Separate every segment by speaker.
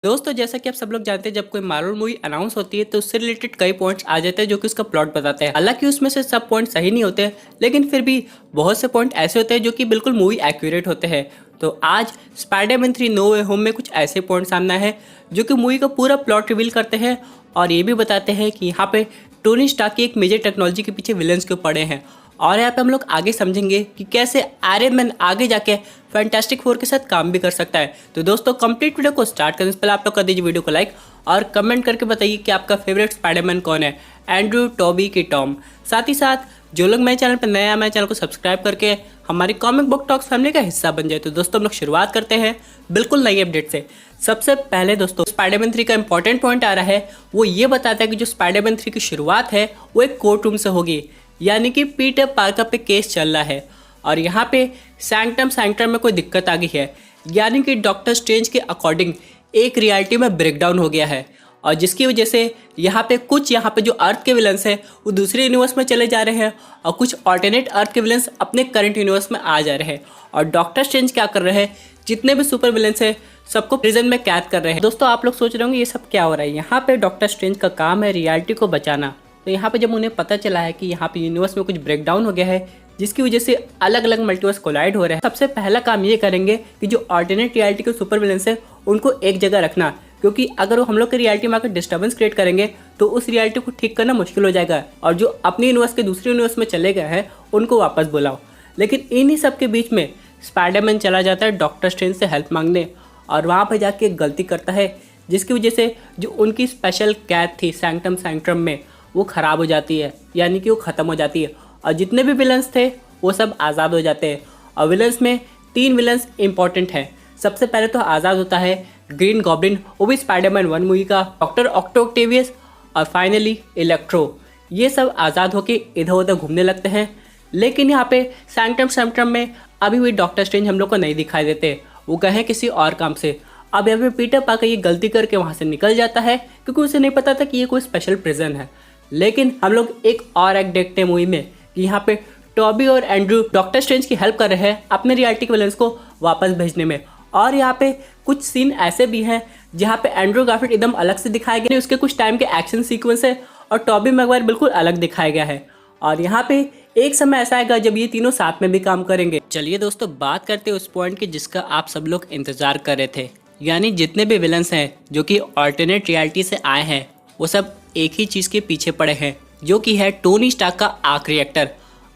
Speaker 1: दोस्तों जैसा कि आप सब लोग जानते हैं जब कोई मार्वल मूवी अनाउंस होती है तो उससे रिलेटेड कई पॉइंट्स आ जाते हैं जो कि उसका प्लॉट बताते हैं। हालांकि उसमें से सब पॉइंट सही नहीं होते लेकिन फिर भी बहुत से पॉइंट ऐसे होते हैं जो कि बिल्कुल मूवी एक्यूरेट होते हैं। तो आज स्पाइडरमैन 3 नो वे होम में कुछ ऐसे पॉइंट सामने है जो कि मूवी का पूरा प्लॉट रिवील करते हैं और ये भी बताते हैं कि यहाँ पे टोनी स्टार्क की एक मेजर टेक्नोलॉजी के पीछे विलन्स क्यों पड़े हैं। और यहाँ पे हम लोग आगे समझेंगे कि कैसे आयरन मैन आगे जाके फैंटास्टिक फोर के साथ काम भी कर सकता है। तो दोस्तों कंप्लीट वीडियो को स्टार्ट करने से पहले आप लोग कर दीजिए वीडियो को लाइक और कमेंट करके बताइए कि आपका फेवरेट स्पाइडरमैन कौन है, एंड्रू, टॉबी की टॉम। साथ ही साथ जो लोग मेरे चैनल पर नए हैं मेरे चैनल को सब्सक्राइब करके हमारी कॉमिक बुक टॉक्स फैमिली का हिस्सा बन जाए। तो दोस्तों हम लोग शुरुआत करते हैं बिल्कुल नई अपडेट से। सबसे पहले दोस्तों स्पाइडरमैन 3 का इंपॉर्टेंट पॉइंट आ रहा है, वो ये बताता है कि जो स्पाइडरमैन 3 की शुरुआत है वो एक कोर्ट रूम से होगी, यानी कि पीटर पार्कर पे केस चल रहा है और यहाँ पे सैंक्टम में कोई दिक्कत आ गई है, यानी कि डॉक्टर स्ट्रेंज के अकॉर्डिंग एक रियलिटी में ब्रेकडाउन हो गया है और जिसकी वजह से यहाँ पे जो अर्थ के विलन्स हैं वो दूसरे यूनिवर्स में चले जा रहे हैं और कुछ ऑल्टरनेट अर्थ के विलन्स अपने करंट यूनिवर्स में आ जा रहे हैं। और डॉक्टर स्ट्रेंज क्या कर रहे हैं, जितने भी सुपर विलन्स हैं सबको प्रिजन में कैद कर रहे हैं। दोस्तों आप लोग सोच रहे होंगे ये सब क्या हो रहा है, यहाँ पे डॉक्टर स्ट्रेंज का काम है रियलिटी को बचाना। तो यहाँ पे जब उन्हें पता चला है कि यहाँ पे यूनिवर्स में कुछ ब्रेकडाउन हो गया है जिसकी वजह से अलग अलग मल्टीवर्स कोलाइड हो रहे हैं, सबसे पहला काम ये करेंगे कि जो ऑल्टरनेट रियलिटी के सुपर विलन्स है उनको एक जगह रखना, क्योंकि अगर वो हम लोग के रियलिटी में आकर डिस्टर्बेंस क्रिएट करेंगे तो उस रियलिटी को ठीक करना मुश्किल हो जाएगा और जो अपने यूनिवर्स के दूसरे यूनिवर्स में चले गए हैं उनको वापस बुलाओ। लेकिन इन्हीं सब के बीच में स्पाइडरमैन चला जाता है डॉक्टर स्ट्रेंज से हेल्प मांगने और वहाँ पर जाके एक गलती करता है जिसकी वजह से जो उनकी स्पेशल कैद थी सैंक्टम में वो ख़राब हो जाती है, यानी कि वो ख़त्म हो जाती है और जितने भी विलन्स थे वो सब आज़ाद हो जाते हैं। और विलन्स में 3 विलन्स इंपॉर्टेंट हैं। सबसे पहले तो आज़ाद होता है ग्रीन गॉब्लिन, वो भी स्पाइडरमैन 1 मूवी का, डॉक्टर ऑक्टोवियस और फाइनली इलेक्ट्रो। ये सब आज़ाद होकर इधर उधर घूमने लगते हैं। लेकिन यहाँ पे सैंक्टम में अभी भी डॉक्टर स्ट्रेंज हम लोग को नहीं दिखाई देते, वो कहें किसी और काम से। अब यहाँ पे पीटर पार्कर ये गलती करके वहाँ से निकल जाता है क्योंकि उसे नहीं पता था कि ये कोई स्पेशल प्रिजन है। लेकिन हम लोग एक और एक्ट देखते हैं मूवी में कि यहाँ पे टॉबी और एंड्रू डॉक्टर स्ट्रेंज की हेल्प कर रहे हैं अपने रियलिटी के विलन्स को वापस भेजने में। और यहाँ पे कुछ सीन ऐसे भी हैं जहाँ पे एंड्रू गारफील्ड एकदम अलग से दिखाया गया है, उसके कुछ टाइम के एक्शन सीक्वेंस है, और टॉबी मैगवायर बिल्कुल अलग दिखाया गया है। और यहाँ पे एक समय ऐसा आएगा जब ये तीनों साथ में भी काम करेंगे। चलिए दोस्तों बात करते हैं उस पॉइंट की जिसका आप सब लोग इंतजार कर रहे थे, यानी जितने भी विलन्स हैं जो कि ऑल्टरनेट रियलिटी से आए हैं वो सब एक ही चीज़ के पीछे पड़े हैं, जो कि है टोनी स्टार्क का आर्क रिएक्टर।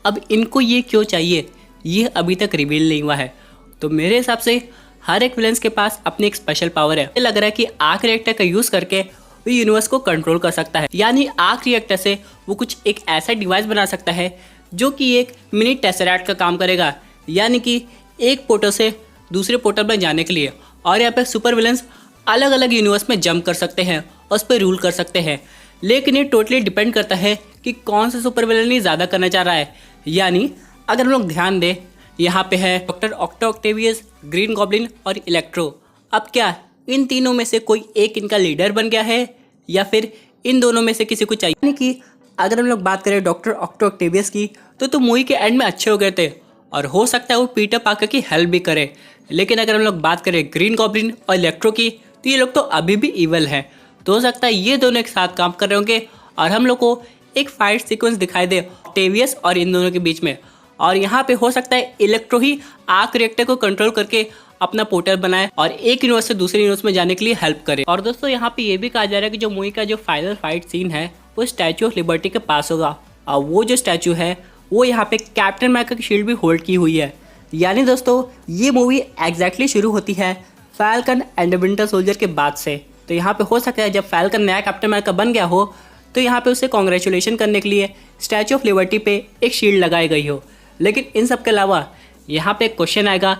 Speaker 1: अब इनको ये क्यों चाहिए ये अभी तक रिवील नहीं हुआ है। तो मेरे हिसाब से हर एक विलन्स के पास अपनी एक स्पेशल पावर है। लग रहा है कि आर्क रिएक्टर का यूज़ करके वो यूनिवर्स को कंट्रोल कर सकता है, यानी आर्क रिएक्टर से वो कुछ एक ऐसा डिवाइस बना सकता है जो कि एक मिनी टेसरैक्ट का काम करेगा, यानी कि एक पोर्टल से दूसरे पोर्टल में जाने के लिए। और यहाँ पे सुपर विलन्स अलग अलग यूनिवर्स में जंप कर सकते हैं और उस पर रूल कर सकते हैं। लेकिन ये टोटली डिपेंड करता है कि कौन से सुपर विलन ही ज़्यादा करना चाह रहा है। यानी अगर हम लोग ध्यान दें यहाँ पे है डॉक्टर ऑक्टोवियस, ग्रीन गॉब्लिन और इलेक्ट्रो। अब क्या इन तीनों में से कोई एक इनका लीडर बन गया है या फिर इन दोनों में से किसी को चाहिए। यानी कि अगर हम लोग बात करें डॉक्टर ऑक्टोवियस की तो मूवी के एंड में अच्छे हो गए थे और हो सकता है वो पीटर पार्कर की हेल्प भी करे। लेकिन अगर हम लोग बात करें ग्रीन गॉब्लिन और इलेक्ट्रो की तो ये लोग तो अभी भी इवल हैं। तो हो सकता है ये दोनों एक साथ काम कर रहे होंगे और हम लोग को एक फाइट सीक्वेंस दिखाई दे ऑक्टेवियस और इन दोनों के बीच में। और यहाँ पे हो सकता है इलेक्ट्रो ही आर्क रिएक्टर को कंट्रोल करके अपना पोर्टल बनाए और एक यूनिवर्स से दूसरे यूनिवर्स में जाने के लिए हेल्प करे। और दोस्तों यहाँ पे ये भी कहा जा रहा है कि जो मूवी का जो फाइनल फाइट सीन है वो स्टैचू ऑफ लिबर्टी के पास होगा और वो जो स्टैचू है वो यहाँ पे कैप्टन अमेरिका की शील्ड भी होल्ड की हुई है। यानी दोस्तों ये मूवी एग्जैक्टली शुरू होती है फैल्कन एंड विंटर सोल्जर के बाद से। तो यहाँ पे हो सकता है जब फैल्कन नया कैप्टन अमेरिका बन गया हो तो यहाँ पे उसे कॉन्ग्रेचुलेशन करने के लिए स्टैचू ऑफ लिबर्टी पे एक शील्ड लगाई गई हो। लेकिन इन सब के अलावा यहाँ पे एक क्वेश्चन आएगा,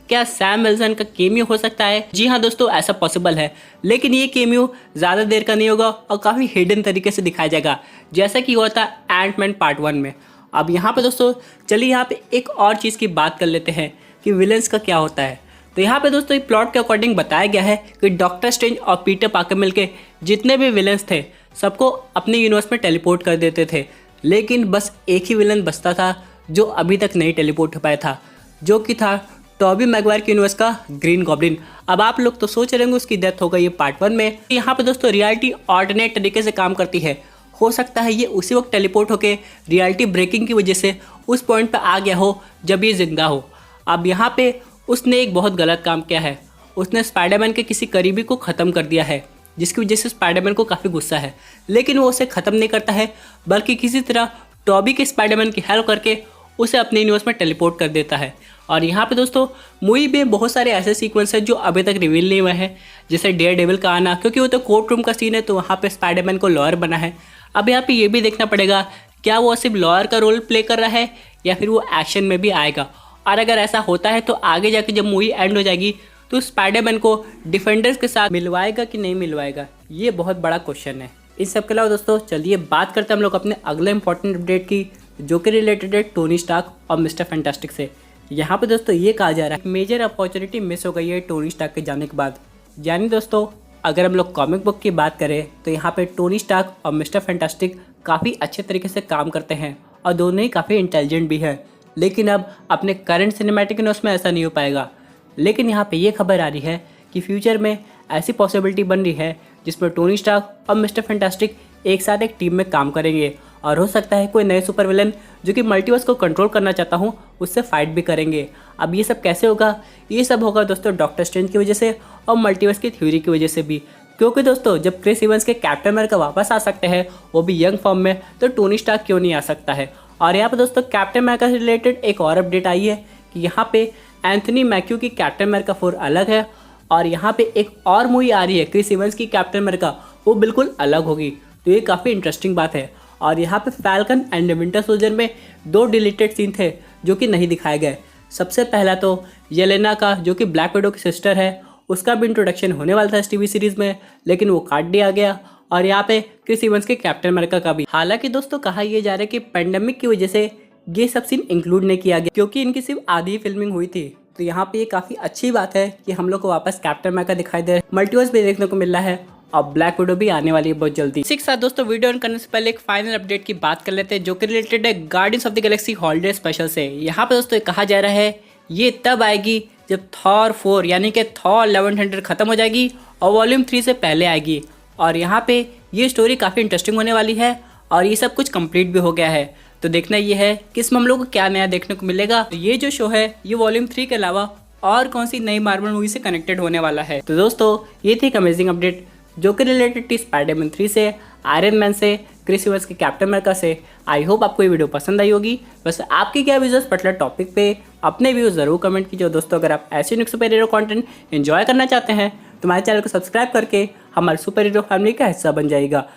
Speaker 1: क्या सैम विल्सन का केमियो हो सकता है? जी हाँ दोस्तों ऐसा पॉसिबल है, लेकिन ये केमियो ज़्यादा देर का नहीं होगा और काफ़ी हिडन तरीके से दिखाया जाएगा जैसा कि हुआ था एंटमैन पार्ट 1 में। अब यहाँ पे दोस्तों चलिए यहाँ पे एक और चीज़ की बात कर लेते हैं कि विलन्स का क्या होता है। तो यहाँ पे दोस्तों प्लॉट के अकॉर्डिंग बताया गया है कि डॉक्टर स्ट्रेंज और पीटर पार्कर मिलके जितने भी विलन्स थे सबको अपने यूनिवर्स में टेलीपोर्ट कर देते थे, लेकिन बस एक ही विलन बचता था जो अभी तक नहीं टेलीपोर्ट हो पाया था, जो कि था टॉबी मैगवायर के यूनिवर्स का ग्रीन गॉब्लिन। अब आप लोग तो सोच रहे होंगे उसकी डेथ हो गई है पार्ट 1 में। यहाँ पे दोस्तों रियलिटी ऑल्टरनेट तरीके से काम करती है। हो सकता है ये उसी वक्त टेलीपोर्ट होके रियलिटी ब्रेकिंग की वजह से उस पॉइंट पे आ गया हो जब ये जिंदा हो। अब यहाँ पे उसने एक बहुत गलत काम किया है। उसने स्पाइडरमैन के किसी करीबी को ख़त्म कर दिया है, जिसकी वजह से स्पाइडरमैन को काफ़ी गुस्सा है। लेकिन वो उसे ख़त्म नहीं करता है, बल्कि किसी तरह टॉबी के स्पाइडरमैन की हेल्प करके उसे अपने यूनिवर्स में टेलीपोर्ट कर देता है। और यहाँ पे दोस्तों मूवी में बहुत सारे ऐसे सीक्वेंस हैं जो अभी तक रिवील नहीं हुए हैं, जैसे डेयर डेविल का आना, क्योंकि वो तो कोर्ट रूम का सीन है, तो वहाँ पे स्पाइडरमैन को लॉयर बना है। अब यहाँ पे ये भी देखना पड़ेगा क्या वो सिर्फ लॉयर का रोल प्ले कर रहा है या फिर वो एक्शन में भी आएगा। और अगर ऐसा होता है तो आगे जाके जब मूवी एंड हो जाएगी तो स्पाइडरमैन को डिफेंडर्स के साथ मिलवाएगा कि नहीं मिलवाएगा, ये बहुत बड़ा क्वेश्चन है। इन सब के अलावा दोस्तों चलिए बात करते हैं हम लोग अपने अगले इंपॉर्टेंट अपडेट की, जो कि रिलेटेड है टोनी स्टार्क और मिस्टर फैंटास्टिक से। यहाँ पे दोस्तों ये कहा जा रहा है मेजर अपॉर्चुनिटी मिस हो गई है टोनी स्टार्क के जाने के बाद। यानी दोस्तों अगर हम लोग कॉमिक बुक की बात करें तो यहाँ पे टोनी स्टार्क और मिस्टर फैंटास्टिक काफ़ी अच्छे तरीके से काम करते हैं और दोनों ही काफ़ी इंटेलिजेंट भी हैं। लेकिन अब अपने करंट सिनेमैटिक यूनिवर्स में ऐसा नहीं हो पाएगा। लेकिन यहाँ पे ये खबर आ रही है कि फ्यूचर में ऐसी पॉसिबिलिटी बन रही है जिसमें टोनी स्टार्क और मिस्टर फैंटास्टिक एक साथ एक टीम में काम करेंगे, और हो सकता है कोई नए सुपर विलन जो कि मल्टीवर्स को कंट्रोल करना चाहता हूँ उससे फाइट भी करेंगे। अब ये सब कैसे होगा? ये सब होगा दोस्तों डॉक्टर स्ट्रेंज की वजह से और मल्टीवर्स की थ्योरी की वजह से भी, क्योंकि दोस्तों जब क्रिस इवंस के कैप्टन अमेरिका वापस आ सकते हैं वो भी यंग फॉर्म में, तो टोनी स्टार्क क्यों नहीं आ सकता है। और यहाँ पे दोस्तों कैप्टन अमेरिका से रिलेटेड एक और अपडेट आई है कि यहाँ पे एंथनी मैक्यू की कैप्टन अमेरिका 4 अलग है, और यहाँ पे एक और मूवी आ रही है क्रिस इवंस की कैप्टन अमेरिका, वो बिल्कुल अलग होगी। तो ये काफ़ी इंटरेस्टिंग बात है। और यहाँ पे फैल्कन एंड विंटर सोल्जर में 2 डिलीटेड सीन थे जो कि नहीं दिखाए गए। सबसे पहला तो येलेना का, जो कि ब्लैक विडो की सिस्टर है, उसका भी इंट्रोडक्शन होने वाला था इस टीवी सीरीज़ में, लेकिन वो काट दिया गया। और यहाँ पे क्रिस इवंस के कैप्टन अमेरिका का भी। हालांकि दोस्तों कहा यह जा रहा है कि पेंडेमिक की वजह से ये सब सीन इंक्लूड नहीं किया गया, क्योंकि इनकी सिर्फ आधी फिल्मिंग हुई थी। तो यहाँ पे ये काफ़ी अच्छी बात है कि हम लोग को वापस कैप्टन अमेरिका दिखाई दे रहा है, मल्टीवर्स भी देखने को मिल रहा है, और ब्लैक विडो भी आने वाली है बहुत जल्दी। इसी के साथ दोस्तों वीडियो ऑन करने से पहले एक फाइनल अपडेट की बात कर लेते हैं, जो कि रिलेटेड है guardians of the Galaxy holiday special से। यहाँ पे दोस्तों कहा जा रहा है ये तब आएगी जब थॉर 4 यानी कि थॉर लव एंड थंडर खत्म हो जाएगी और वॉल्यूम 3 से पहले आएगी। और यहाँ पे ये स्टोरी काफ़ी इंटरेस्टिंग होने वाली है, और ये सब कुछ कंप्लीट भी हो गया है। तो देखना ये है कि इसमें हम लोग को क्या नया देखने को मिलेगा। तो ये जो शो है ये वॉल्यूम 3 के अलावा और कौन सी नई मार्वल मूवी से कनेक्टेड होने वाला है। तो दोस्तों ये थी एक अमेजिंग अपडेट जो कि रिलेटेड थी स्पाइडरमैन 3 से, आयरन मैन से, क्रिस इवंस के कैप्टन अमेरिका से। आई होप आपको ये वीडियो पसंद आई होगी। वैसे आपकी क्या व्यूज़ पर्टिकुलर टॉपिक पे अपने व्यूज़ ज़रूर कमेंट कीजिए। दोस्तों अगर आप ऐसे सुपर हीरो कंटेंट एंजॉय करना चाहते हैं तो हमारे चैनल को सब्सक्राइब करके हमारे सुपर हीरो फैमिली का हिस्सा बन जाएगा।